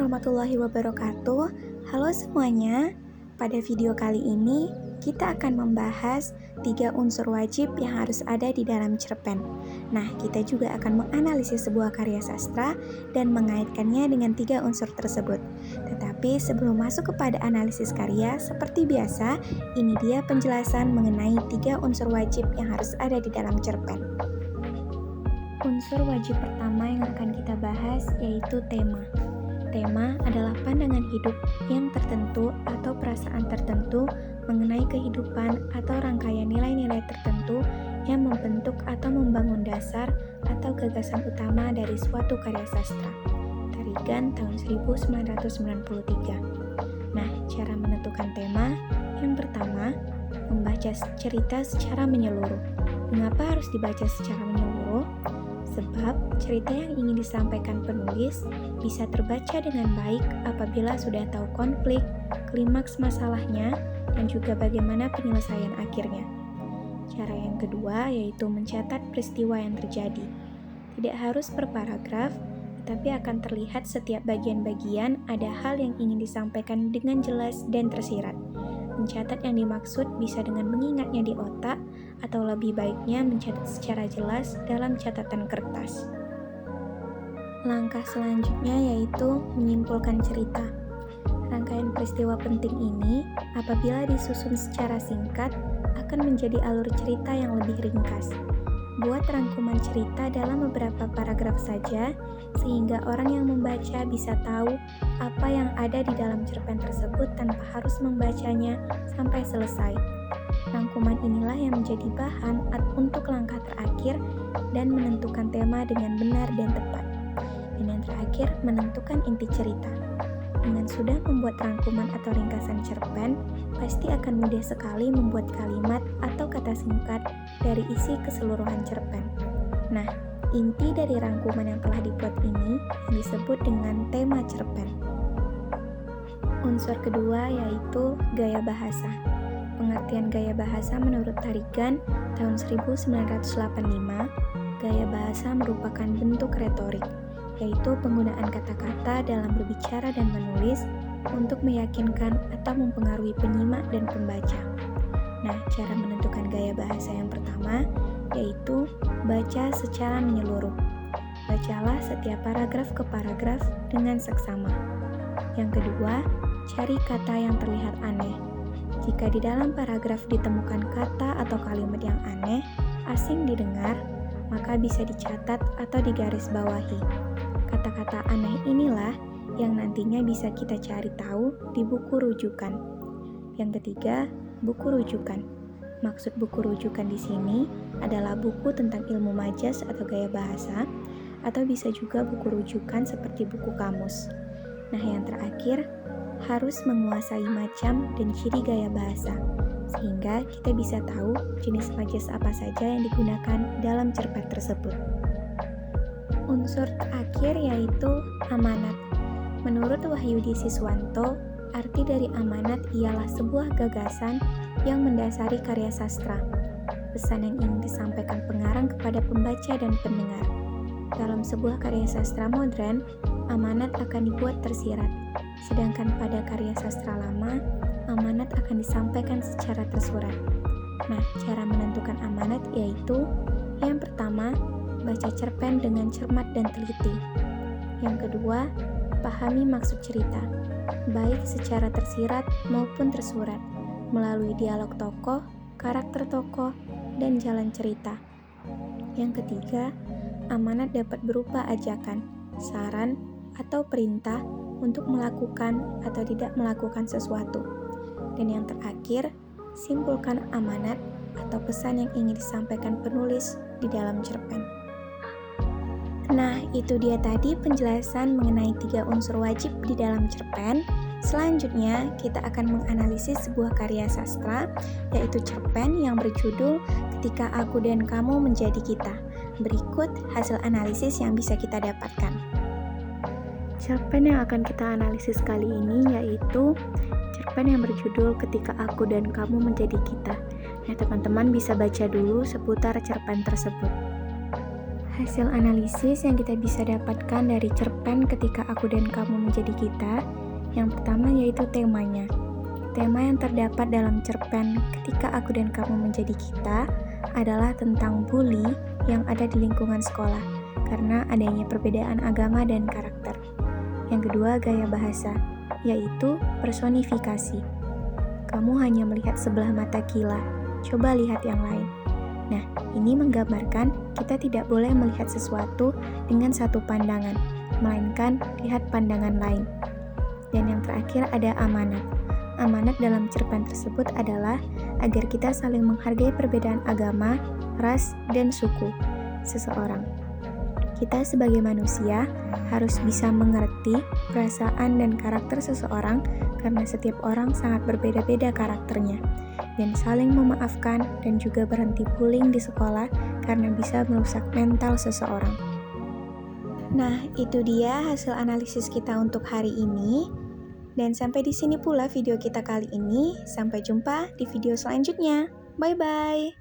warahmatullahi wabarakatuh. Halo semuanya. Pada video kali ini kita akan membahas 3 unsur wajib yang harus ada di dalam cerpen. Nah, kita juga akan menganalisis sebuah karya sastra dan mengaitkannya dengan 3 unsur tersebut. Tetapi sebelum masuk kepada analisis karya, seperti biasa, ini dia penjelasan mengenai 3 unsur wajib yang harus ada di dalam cerpen. Unsur wajib pertama yang akan kita bahas yaitu tema. Tema adalah pandangan hidup yang tertentu atau perasaan tertentu mengenai kehidupan atau rangkaian nilai-nilai tertentu yang membentuk atau membangun dasar atau gagasan utama dari suatu karya sastra. Tarigan tahun 1993. Nah, cara menentukan tema yang pertama, membaca cerita secara menyeluruh. Mengapa harus dibaca secara menyeluruh? Sebab cerita yang ingin disampaikan penulis bisa terbaca dengan baik apabila sudah tahu konflik, klimaks masalahnya, dan juga bagaimana penyelesaian akhirnya. Cara yang kedua yaitu mencatat peristiwa yang terjadi. Tidak harus per paragraf, tetapi akan terlihat setiap bagian-bagian ada hal yang ingin disampaikan dengan jelas dan tersirat. Mencatat yang dimaksud bisa dengan mengingatnya di otak, atau lebih baiknya mencatat secara jelas dalam catatan kertas. Langkah selanjutnya yaitu menyimpulkan cerita. Rangkaian peristiwa penting ini, apabila disusun secara singkat, akan menjadi alur cerita yang lebih ringkas. Buat rangkuman cerita dalam beberapa paragraf saja, sehingga orang yang membaca bisa tahu apa yang ada di dalam cerpen tersebut tanpa harus membacanya sampai selesai. Rangkuman inilah yang menjadi bahan untuk langkah terakhir dan menentukan tema dengan benar dan tepat. Dan yang terakhir, menentukan inti cerita. Dengan sudah membuat rangkuman atau ringkasan cerpen, pasti akan mudah sekali membuat kalimat atau kata singkat dari isi keseluruhan cerpen. Nah, inti dari rangkuman yang telah dibuat ini yang disebut dengan tema cerpen. Unsur kedua yaitu gaya bahasa. Pengertian gaya bahasa menurut Tarigan tahun 1985, gaya bahasa merupakan bentuk retorik, yaitu penggunaan kata-kata dalam berbicara dan menulis untuk meyakinkan atau mempengaruhi penyimak dan pembaca. Nah, cara menentukan gaya bahasa yang pertama yaitu baca secara menyeluruh. Bacalah setiap paragraf ke paragraf dengan seksama. Yang kedua, cari kata yang terlihat aneh. Jika di dalam paragraf ditemukan kata atau kalimat yang aneh, asing didengar, maka bisa dicatat atau digarisbawahi. Kata-kata aneh inilah yang nantinya bisa kita cari tahu di buku rujukan. Yang ketiga, buku rujukan. Maksud buku rujukan di sini adalah buku tentang ilmu majas atau gaya bahasa, atau bisa juga buku rujukan seperti buku kamus. Nah, yang terakhir, harus menguasai macam dan ciri gaya bahasa, sehingga kita bisa tahu jenis majas apa saja yang digunakan dalam cerpen tersebut. Unsur terakhir yaitu amanat. Menurut Wahyudi Siswanto, arti dari amanat ialah sebuah gagasan yang mendasari karya sastra. Pesan yang ingin disampaikan pengarang kepada pembaca dan pendengar. Dalam sebuah karya sastra modern, amanat akan dibuat tersirat. Sedangkan pada karya sastra lama, amanat akan disampaikan secara tersurat. Nah, cara menentukan amanat yaitu yang pertama, baca cerpen dengan cermat dan teliti. Yang kedua, pahami maksud cerita, baik secara tersirat maupun tersurat, melalui dialog tokoh, karakter tokoh, dan jalan cerita. Yang ketiga, amanat dapat berupa ajakan, saran, atau perintah untuk melakukan atau tidak melakukan sesuatu. Dan yang terakhir, simpulkan amanat atau pesan yang ingin disampaikan penulis di dalam cerpen. Nah, itu dia tadi penjelasan mengenai 3 unsur wajib di dalam cerpen. Selanjutnya, kita akan menganalisis sebuah karya sastra, yaitu cerpen yang berjudul Ketika Aku dan Kamu Menjadi Kita. Berikut hasil analisis yang bisa kita dapatkan. Cerpen yang akan kita analisis kali ini yaitu cerpen yang berjudul Ketika Aku dan Kamu Menjadi Kita. Nah, teman-teman bisa baca dulu seputar cerpen tersebut. Hasil analisis yang kita bisa dapatkan dari cerpen Ketika Aku dan Kamu Menjadi Kita, yang pertama yaitu temanya. Tema yang terdapat dalam cerpen Ketika Aku dan Kamu Menjadi Kita adalah tentang bully yang ada di lingkungan sekolah karena adanya perbedaan agama dan karakter. Yang kedua, gaya bahasa, yaitu personifikasi. Kamu hanya melihat sebelah mata Kila, coba lihat yang lain. Nah, ini menggambarkan kita tidak boleh melihat sesuatu dengan satu pandangan, melainkan lihat pandangan lain. Dan yang terakhir ada amanat. Amanat dalam cerpen tersebut adalah agar kita saling menghargai perbedaan agama, ras, dan suku seseorang. Kita sebagai manusia harus bisa mengerti perasaan dan karakter seseorang karena setiap orang sangat berbeda-beda karakternya, dan saling memaafkan dan juga berhenti bullying di sekolah karena bisa merusak mental seseorang. Nah, itu dia hasil analisis kita untuk hari ini. Dan sampai di sini pula video kita kali ini. Sampai jumpa di video selanjutnya. Bye-bye.